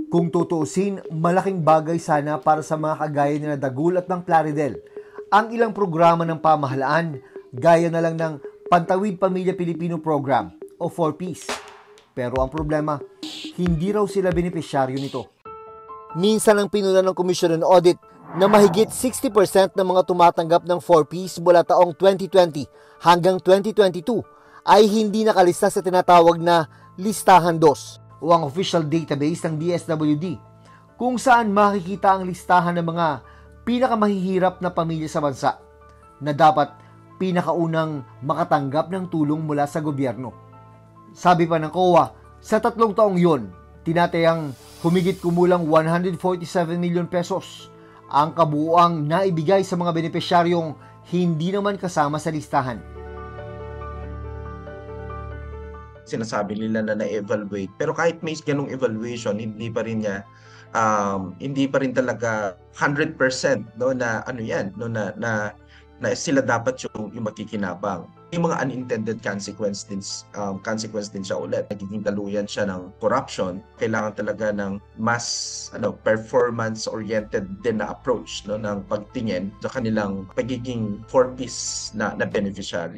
Kung tutuusin, malaking bagay sana para sa mga kagaya nila Dagul at ng Plaridel ang ilang programa ng pamahalaan gaya na lang ng Pantawid Pamilya Pilipino Program o 4Ps. Pero ang problema, hindi raw sila benepisyaryo nito. Minsan ang pinuna ng Commission on Audit na mahigit 60% ng mga tumatanggap ng 4Ps mula taong 2020 hanggang 2022 ay hindi nakalista sa tinatawag na Listahan 2 o ang official database ng DSWD, kung saan makikita ang listahan ng mga pinakamahihirap na pamilya sa bansa na dapat pinakaunang makatanggap ng tulong mula sa gobyerno. Sabi pa ng COA, sa 3 taong yon, tinatayang humigit kumulang 147 milyon pesos ang kabuuang naibigay sa mga benepisyaryong hindi naman kasama sa listahan. Sinasabi nila na na-evaluate, pero kahit may ganung evaluation, hindi pa rin talaga 100% no na ano yan no na sila dapat yung makikinabang. Yung mga unintended consequence din siya ulit. Nagiging daluyan siya ng corruption. Kailangan talaga ng mas performance oriented din na approach no ng pagtingin sa kanilang pagiging 4Ps na beneficiary.